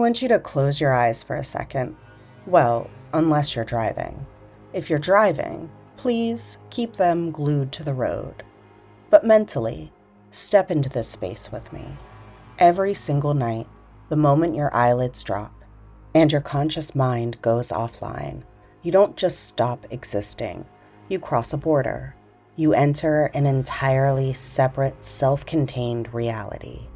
want you to close your eyes for a second. Well, unless you're driving. If you're driving, please keep them glued to the road. But mentally, step into this space with me. Every single night, the moment your eyelids drop and your conscious mind goes offline, you don't just stop existing. You cross a border. You enter an entirely separate, self-contained reality.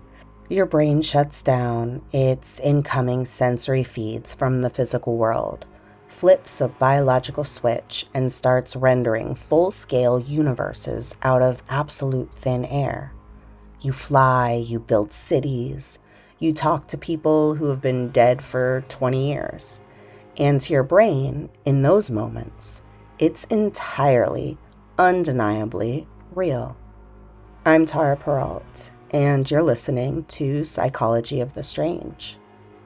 Your brain shuts down its incoming sensory feeds from the physical world, flips a biological switch, and starts rendering full-scale universes out of absolute thin air. You fly, you build cities, you talk to people who have been dead for 20 years. And to your brain, in those moments, it's entirely, undeniably real. I'm Tara Peralt, and you're listening to Psychology of the Strange.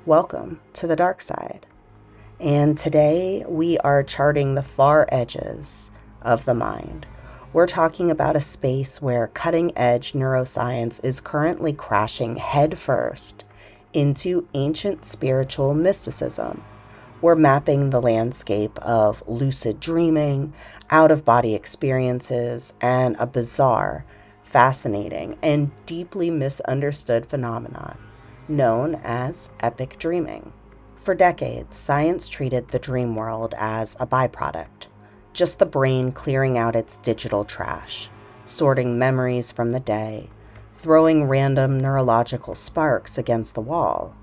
Welcome to the dark side. And today we are charting the far edges of the mind. We're talking about a space where cutting-edge neuroscience is currently crashing headfirst into ancient spiritual mysticism. We're mapping the landscape of lucid dreaming, out-of-body experiences, and a bizarre, fascinating, and deeply misunderstood phenomenon known as epic dreaming. For decades, science treated the dream world as a byproduct, just the brain clearing out its digital trash, sorting memories from the day, throwing random neurological sparks against the wall.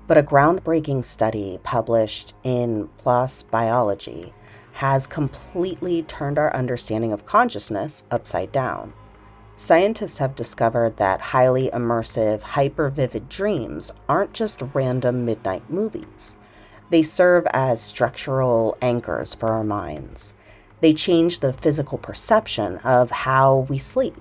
But a groundbreaking study published in PLOS Biology has completely turned our understanding of consciousness upside down. Scientists have discovered that highly immersive, hyper-vivid dreams aren't just random midnight movies. They serve as structural anchors for our minds. They change the physical perception of how we sleep.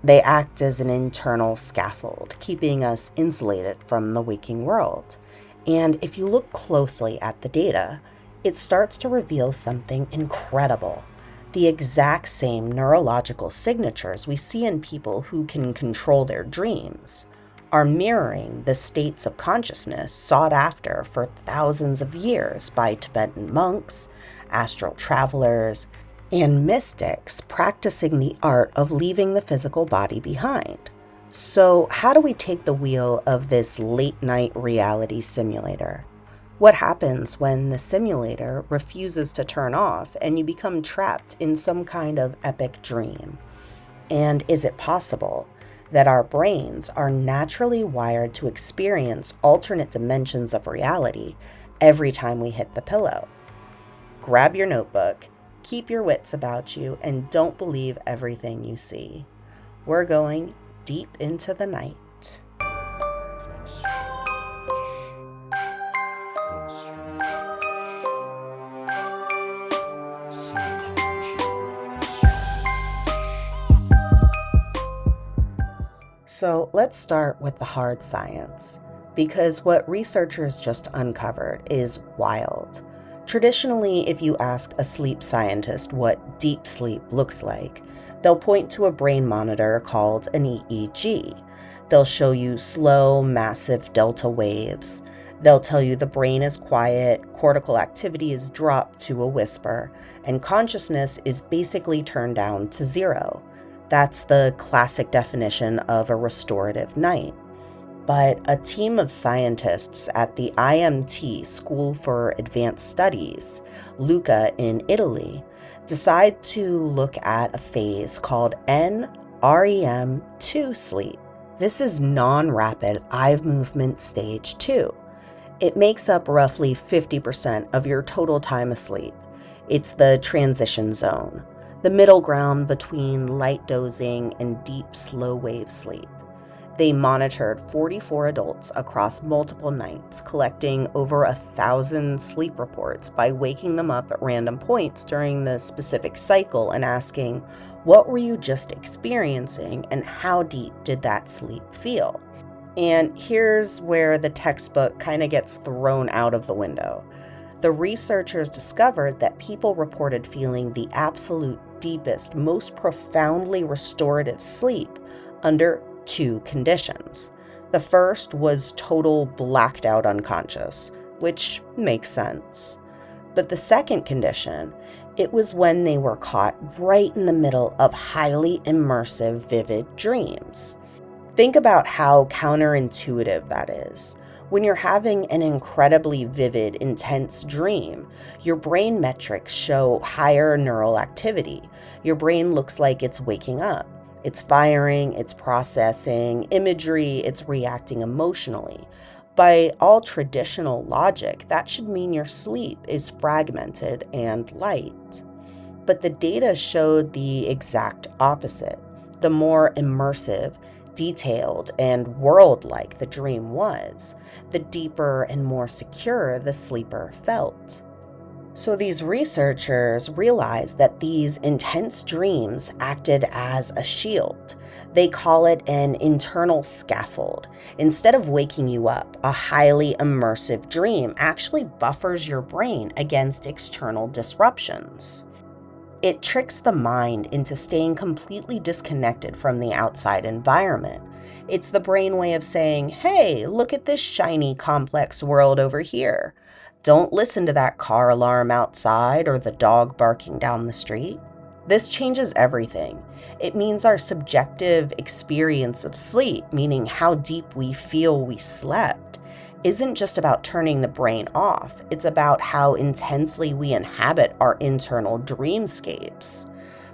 They act as an internal scaffold, keeping us insulated from the waking world. And if you look closely at the data, it starts to reveal something incredible. The exact same neurological signatures we see in people who can control their dreams are mirroring the states of consciousness sought after for thousands of years by Tibetan monks, astral travelers, and mystics practicing the art of leaving the physical body behind. So how do we take the wheel of this late-night reality simulator? What happens when the simulator refuses to turn off and you become trapped in some kind of epic dream? And is it possible that our brains are naturally wired to experience alternate dimensions of reality every time we hit the pillow? Grab your notebook, keep your wits about you, and don't believe everything you see. We're going deep into the night. So let's start with the hard science, because what researchers just uncovered is wild. Traditionally, if you ask a sleep scientist what deep sleep looks like, they'll point to a brain monitor called an EEG. They'll show you slow, massive delta waves. They'll tell you the brain is quiet, cortical activity is dropped to a whisper, and consciousness is basically turned down to zero. That's the classic definition of a restorative night. But a team of scientists at the IMT School for Advanced Studies, Lucca in Italy, decide to look at a phase called NREM2 sleep. This is non-rapid eye movement stage 2. It makes up roughly 50% of your total time asleep. It's the transition zone, the middle ground between light dozing and deep slow wave sleep. They monitored 44 adults across multiple nights, collecting over 1,000 sleep reports by waking them up at random points during the specific cycle and asking, what were you just experiencing and how deep did that sleep feel? And here's where the textbook kind of gets thrown out of the window. The researchers discovered that people reported feeling the absolute deepest, most profoundly restorative sleep under two conditions. The first was total blacked out unconscious, which makes sense. But the second condition, it was when they were caught right in the middle of highly immersive, vivid dreams. Think about how counterintuitive that is. When you're having an incredibly vivid, intense dream, your brain metrics show higher neural activity. Your brain looks like it's waking up. It's firing, it's processing imagery, it's reacting emotionally. By all traditional logic, that should mean your sleep is fragmented and light. But the data showed the exact opposite. The more immersive, detailed, and world-like the dream was, the deeper and more secure the sleeper felt. So these researchers realized that these intense dreams acted as a shield. They call it an internal scaffold. Instead of waking you up, a highly immersive dream actually buffers your brain against external disruptions. It tricks the mind into staying completely disconnected from the outside environment. It's the brain way of saying, hey, look at this shiny, complex world over here. Don't listen to that car alarm outside or the dog barking down the street. This changes everything. It means our subjective experience of sleep, meaning how deep we feel we slept, isn't just about turning the brain off. It's about how intensely we inhabit our internal dreamscapes.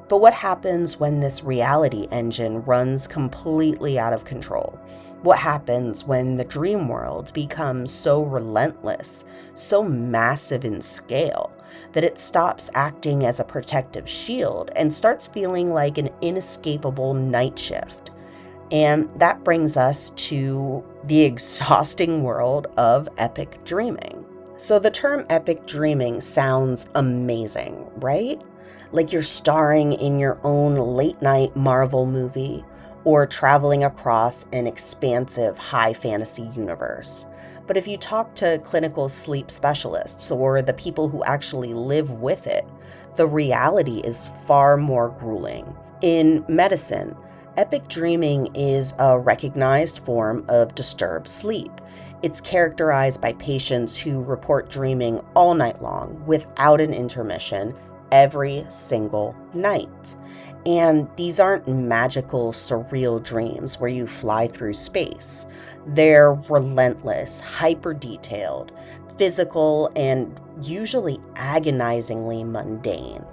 But what happens when this reality engine runs completely out of control? What happens when the dream world becomes so relentless, so massive in scale, that it stops acting as a protective shield and starts feeling like an inescapable night shift? And that brings us to the exhausting world of epic dreaming. So the term epic dreaming sounds amazing, right? Like you're starring in your own late night Marvel movie or traveling across an expansive high fantasy universe. But if you talk to clinical sleep specialists or the people who actually live with it, the reality is far more grueling. In medicine, epic dreaming is a recognized form of disturbed sleep. It's characterized by patients who report dreaming all night long without an intermission every single night. And these aren't magical, surreal dreams where you fly through space. They're relentless, hyper-detailed, physical, and usually agonizingly mundane.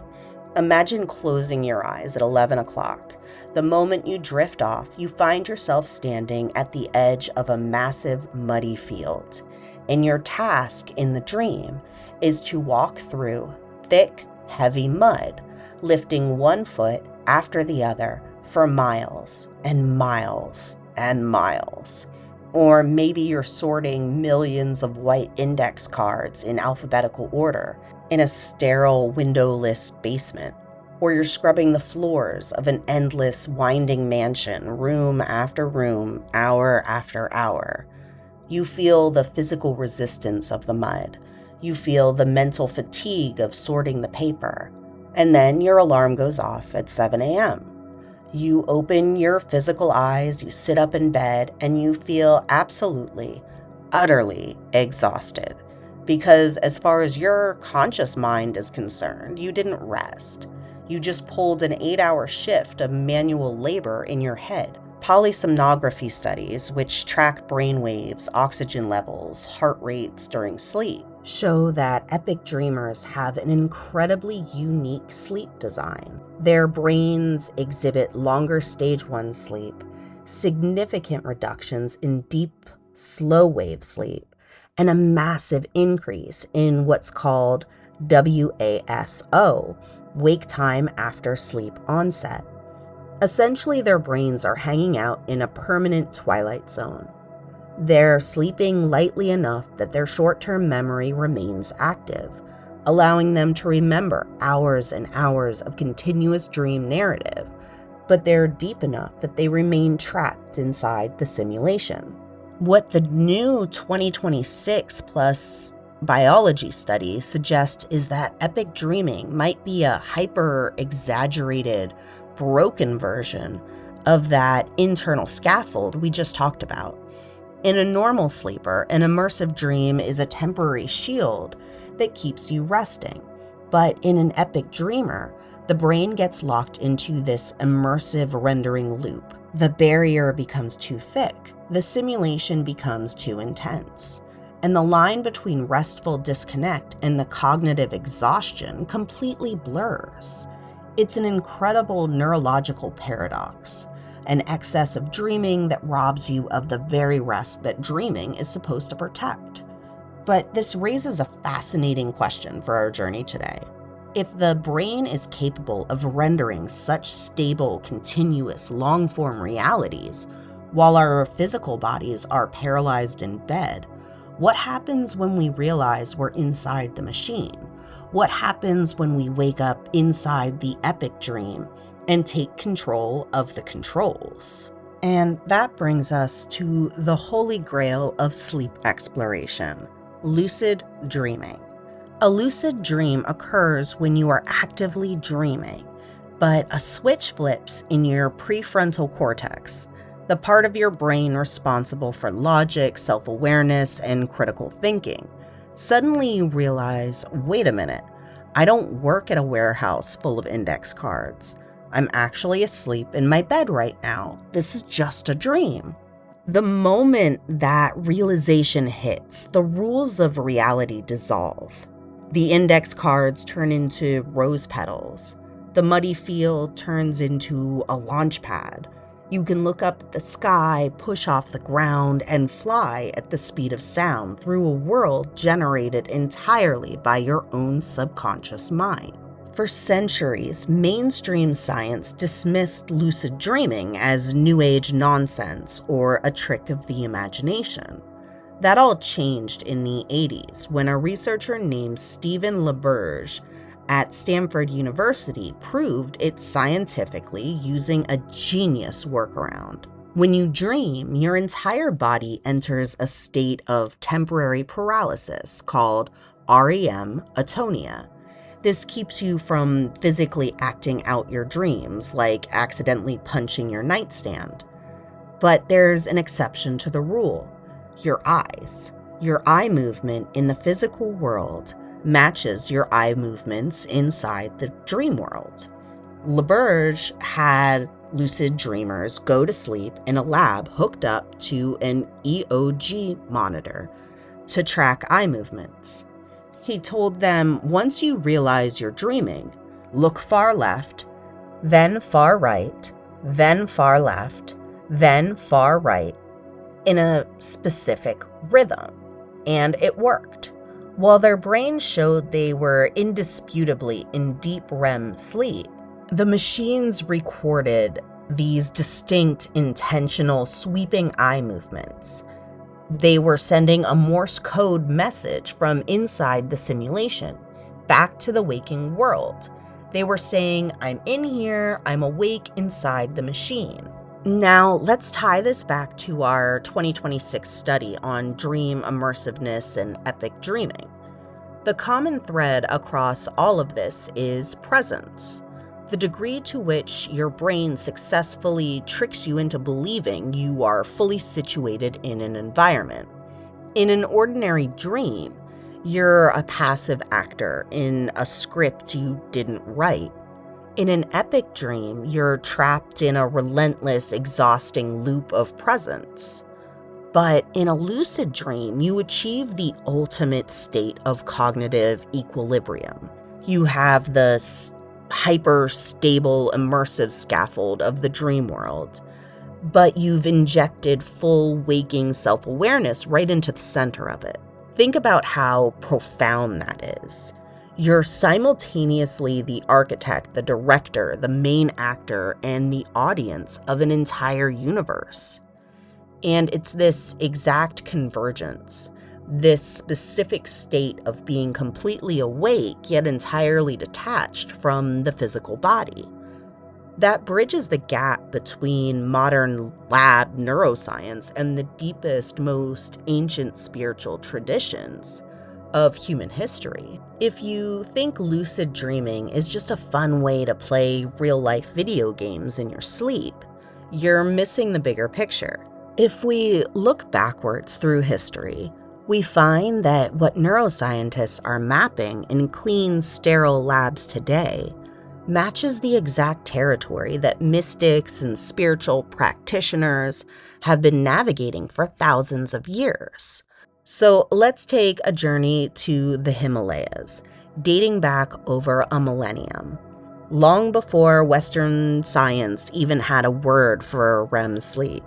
Imagine closing your eyes at 11 o'clock. The moment you drift off, you find yourself standing at the edge of a massive, muddy field. And your task in the dream is to walk through thick, heavy mud, lifting one foot after the other for miles and miles and miles. Or maybe you're sorting millions of white index cards in alphabetical order in a sterile, windowless basement. Or you're scrubbing the floors of an endless, winding mansion, room after room, hour after hour. You feel the physical resistance of the mud. You feel the mental fatigue of sorting the paper. And then your alarm goes off at 7 a.m. You open your physical eyes, you sit up in bed, and you feel absolutely, utterly exhausted. Because as far as your conscious mind is concerned, you didn't rest. You just pulled an 8-hour shift of manual labor in your head. Polysomnography studies, which track brain waves, oxygen levels, heart rates during sleep, show that epic dreamers have an incredibly unique sleep design. Their brains exhibit longer stage 1 sleep, significant reductions in deep, slow wave sleep, and a massive increase in what's called WASO, wake time after sleep onset. Essentially, their brains are hanging out in a permanent twilight zone. They're sleeping lightly enough that their short-term memory remains active, allowing them to remember hours and hours of continuous dream narrative, but they're deep enough that they remain trapped inside the simulation. What the new 2026 plus biology studies suggest is that epic dreaming might be a hyper-exaggerated, broken version of that internal scaffold we just talked about. In a normal sleeper, an immersive dream is a temporary shield that keeps you resting. But in an epic dreamer, the brain gets locked into this immersive rendering loop. The barrier becomes too thick, the simulation becomes too intense, and the line between restful disconnect and the cognitive exhaustion completely blurs. It's an incredible neurological paradox, an excess of dreaming that robs you of the very rest that dreaming is supposed to protect. But this raises a fascinating question for our journey today. If the brain is capable of rendering such stable, continuous, long-form realities, while our physical bodies are paralyzed in bed, what happens when we realize we're inside the machine? What happens when we wake up inside the epic dream and take control of the controls? And that brings us to the holy grail of sleep exploration, lucid dreaming. A lucid dream occurs when you are actively dreaming, but a switch flips in your prefrontal cortex, the part of your brain responsible for logic, self-awareness, and critical thinking. Suddenly you realize, wait a minute, I don't work at a warehouse full of index cards. I'm actually asleep in my bed right now. This is just a dream. The moment that realization hits, the rules of reality dissolve. The index cards turn into rose petals. The muddy field turns into a launch pad. You can look up at the sky, push off the ground, and fly at the speed of sound through a world generated entirely by your own subconscious mind. For centuries, mainstream science dismissed lucid dreaming as New Age nonsense or a trick of the imagination. That all changed in the 80s when a researcher named Stephen LaBerge at Stanford University proved it scientifically using a genius workaround. When you dream, your entire body enters a state of temporary paralysis called REM atonia. This keeps you from physically acting out your dreams, like accidentally punching your nightstand. But there's an exception to the rule. Your eyes. Your eye movement in the physical world matches your eye movements inside the dream world. LaBerge had lucid dreamers go to sleep in a lab hooked up to an EOG monitor to track eye movements. He told them, once you realize you're dreaming, look far left, then far right, then far left, then far right, in a specific rhythm. And it worked. While their brains showed they were indisputably in deep REM sleep, the machines recorded these distinct, intentional, sweeping eye movements. They were sending a Morse code message from inside the simulation back to the waking world. They were saying, I'm in here, I'm awake inside the machine. Now, let's tie this back to our 2026 study on dream immersiveness and epic dreaming. The common thread across all of this is presence. The degree to which your brain successfully tricks you into believing you are fully situated in an environment. In an ordinary dream, you're a passive actor in a script you didn't write. In an epic dream, you're trapped in a relentless, exhausting loop of presence. But in a lucid dream, you achieve the ultimate state of cognitive equilibrium. You have the hyper-stable, immersive scaffold of the dream world, but you've injected full waking self-awareness right into the center of it. Think about how profound that is. You're simultaneously the architect, the director, the main actor, and the audience of an entire universe. And it's this exact convergence, this specific state of being completely awake yet entirely detached from the physical body, that bridges the gap between modern lab neuroscience and the deepest, most ancient spiritual traditions of human history. If you think lucid dreaming is just a fun way to play real-life video games in your sleep, you're missing the bigger picture. If we look backwards through history, we find that what neuroscientists are mapping in clean, sterile labs today matches the exact territory that mystics and spiritual practitioners have been navigating for thousands of years. So let's take a journey to the Himalayas, dating back over a millennium, long before Western science even had a word for REM sleep.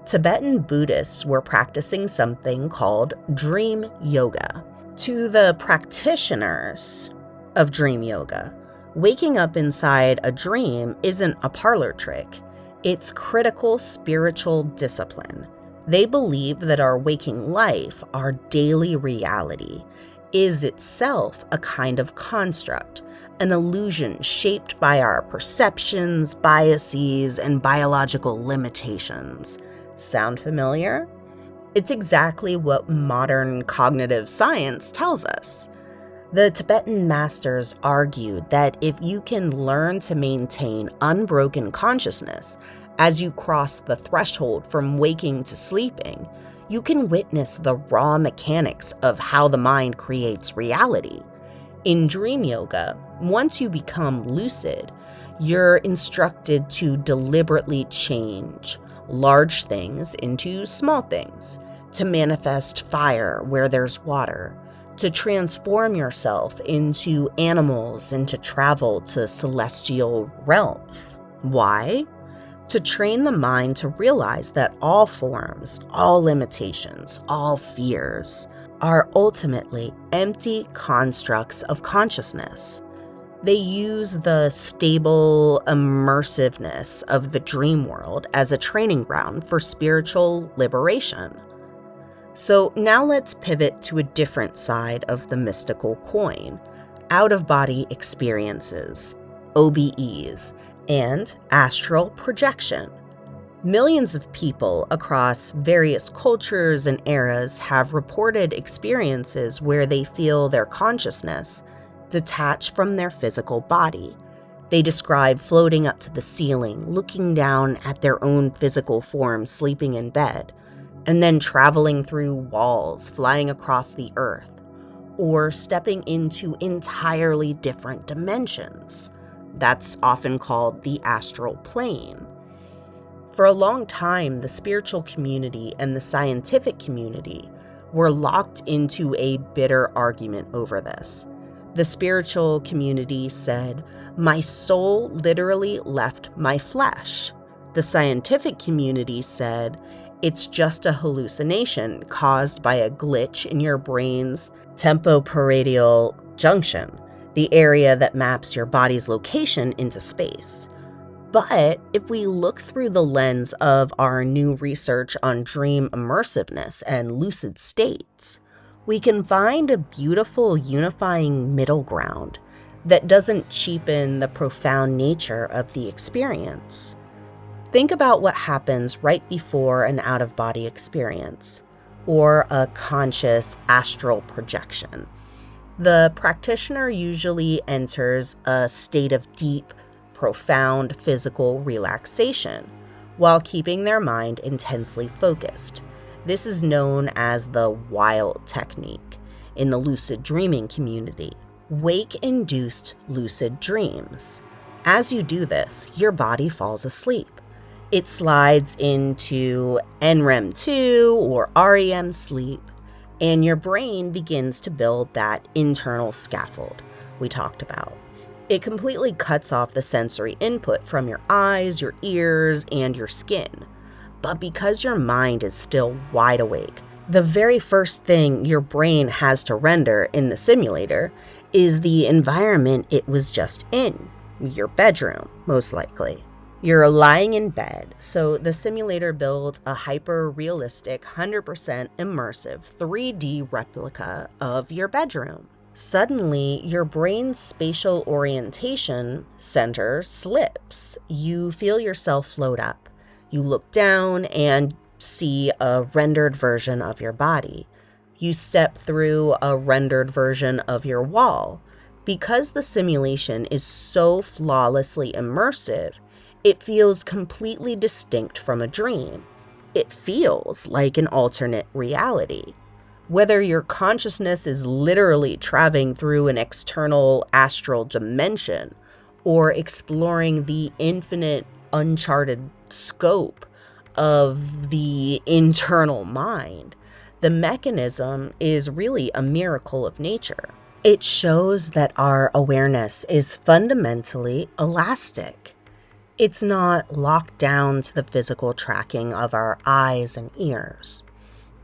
Tibetan Buddhists were practicing something called Dream Yoga. To the practitioners of Dream Yoga, waking up inside a dream isn't a parlor trick. It's critical spiritual discipline. They believe that our waking life, our daily reality, is itself a kind of construct, an illusion shaped by our perceptions, biases, and biological limitations. Sound familiar? It's exactly what modern cognitive science tells us. The Tibetan masters argued that if you can learn to maintain unbroken consciousness as you cross the threshold from waking to sleeping, you can witness the raw mechanics of how the mind creates reality. In Dream Yoga, once you become lucid, you're instructed to deliberately change large things into small things, to manifest fire where there's water, to transform yourself into animals and to travel to celestial realms. Why? To train the mind to realize that all forms, all limitations, all fears are ultimately empty constructs of consciousness. They use the stable immersiveness of the dream world as a training ground for spiritual liberation. So now let's pivot to a different side of the mystical coin: out-of-body experiences, OBEs, and astral projection. Millions of people across various cultures and eras have reported experiences where they feel their consciousness detach from their physical body. They describe floating up to the ceiling, looking down at their own physical form sleeping in bed, and then traveling through walls, flying across the earth, or stepping into entirely different dimensions. That's often called the astral plane. For a long time, the spiritual community and the scientific community were locked into a bitter argument over this. The spiritual community said, "My soul literally left my flesh." The scientific community said, "It's just a hallucination caused by a glitch in your brain's temporoparietal junction, the area that maps your body's location into space." But if we look through the lens of our new research on dream immersiveness and lucid states, we can find a beautiful unifying middle ground that doesn't cheapen the profound nature of the experience. Think about what happens right before an out-of-body experience or a conscious astral projection. The practitioner usually enters a state of deep, profound physical relaxation while keeping their mind intensely focused. This is known as the wild technique in the lucid dreaming community. Wake-induced lucid dreams. As you do this, your body falls asleep. It slides into NREM2 or REM sleep, and your brain begins to build that internal scaffold we talked about. It completely cuts off the sensory input from your eyes, your ears, and your skin. But because your mind is still wide awake, the very first thing your brain has to render in the simulator is the environment it was just in, your bedroom, most likely. You're lying in bed, so the simulator builds a hyper-realistic, 100% immersive 3D replica of your bedroom. Suddenly, your brain's spatial orientation center slips. You feel yourself float up. You look down and see a rendered version of your body. You step through a rendered version of your wall. Because the simulation is so flawlessly immersive, it feels completely distinct from a dream. It feels like an alternate reality. Whether your consciousness is literally traveling through an external astral dimension or exploring the infinite, uncharted scope of the internal mind, the mechanism is really a miracle of nature. It shows that our awareness is fundamentally elastic. It's not locked down to the physical tracking of our eyes and ears.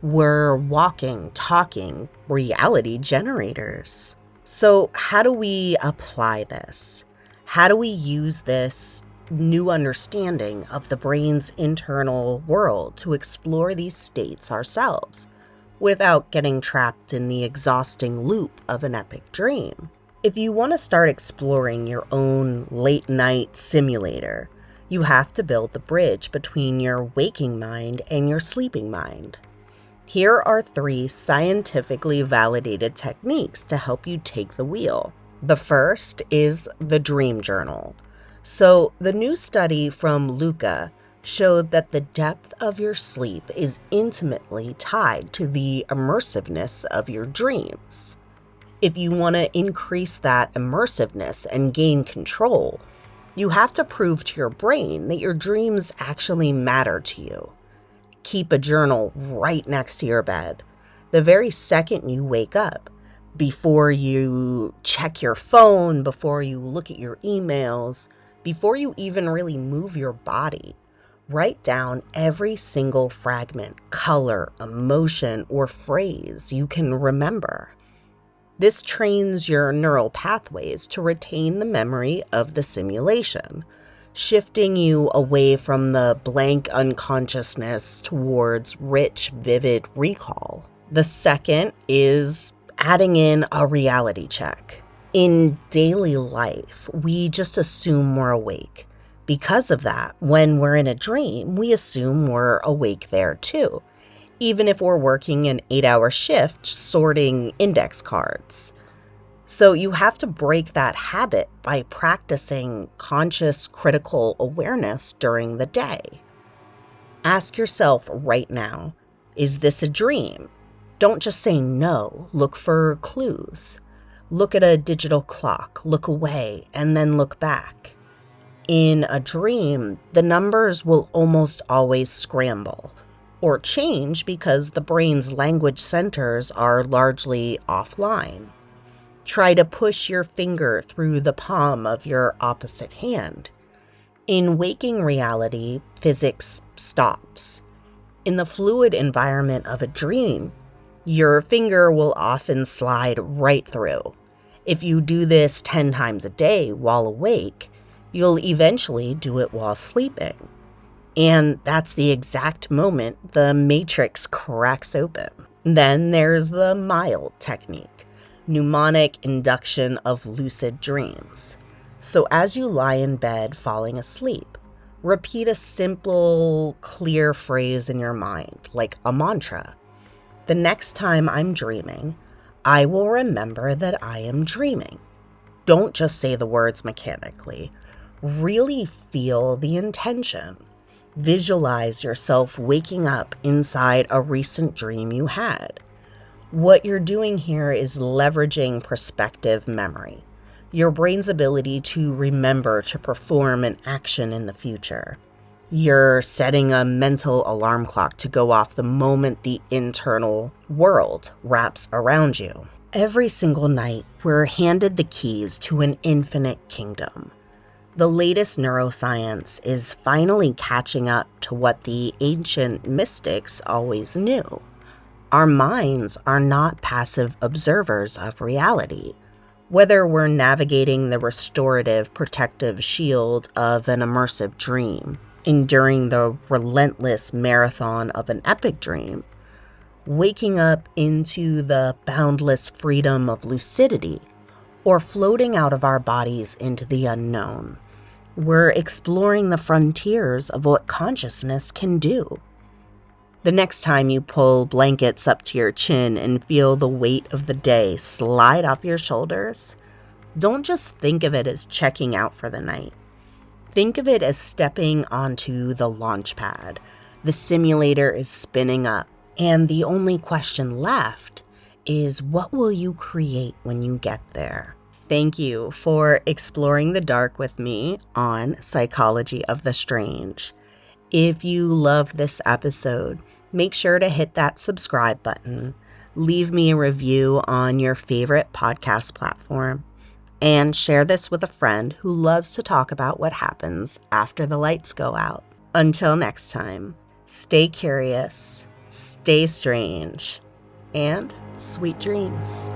We're walking, talking reality generators. So how do we apply this? How do we use this new understanding of the brain's internal world to explore these states ourselves without getting trapped in the exhausting loop of an epic dream? If you want to start exploring your own late night simulator, you have to build the bridge between your waking mind and your sleeping mind. Here are 3 scientifically validated techniques to help you take the wheel. The first is the dream journal. So the new study from Luca showed that the depth of your sleep is intimately tied to the immersiveness of your dreams. If you want to increase that immersiveness and gain control, you have to prove to your brain that your dreams actually matter to you. Keep a journal right next to your bed. The very second you wake up, before you check your phone, before you look at your emails, before you even really move your body, write down every single fragment, color, emotion, or phrase you can remember. This trains your neural pathways to retain the memory of the simulation, shifting you away from the blank unconsciousness towards rich, vivid recall. The second is adding in a reality check. In daily life, we just assume we're awake. Because of that, when we're in a dream, we assume we're awake there too, even if we're working an 8-hour shift sorting index cards. So you have to break that habit by practicing conscious critical awareness during the day. Ask yourself right now, is this a dream? Don't just say no, look for clues. Look at a digital clock, look away, and then look back. In a dream, the numbers will almost always scramble or change because the brain's language centers are largely offline. Try to push your finger through the palm of your opposite hand. In waking reality, physics stops. In the fluid environment of a dream, your finger will often slide right through. If you do this 10 times a day while awake, you'll eventually do it while sleeping. And that's the exact moment the matrix cracks open. Then there's the mild technique. Mnemonic induction of lucid dreams. So as you lie in bed falling asleep, repeat a simple, clear phrase in your mind, like a mantra. The next time I'm dreaming, I will remember that I am dreaming. Don't just say the words mechanically. Really feel the intention. Visualize yourself waking up inside a recent dream you had. What you're doing here is leveraging perspective memory, your brain's ability to remember to perform an action in the future. You're setting a mental alarm clock to go off the moment the internal world wraps around you. Every single night, we're handed the keys to an infinite kingdom. The latest neuroscience is finally catching up to what the ancient mystics always knew. Our minds are not passive observers of reality. Whether we're navigating the restorative protective shield of an immersive dream, enduring the relentless marathon of an epic dream, waking up into the boundless freedom of lucidity, or floating out of our bodies into the unknown, we're exploring the frontiers of what consciousness can do. The next time you pull blankets up to your chin and feel the weight of the day slide off your shoulders, don't just think of it as checking out for the night. Think of it as stepping onto the launch pad, The simulator is spinning up, and the only question left is, what will you create when you get there? Thank you for exploring the dark with me on Psychology of the Strange. If you love this episode, make sure to hit that subscribe button, leave me a review on your favorite podcast platform, and share this with a friend who loves to talk about what happens after the lights go out. Until next time, stay curious, stay strange, and sweet dreams.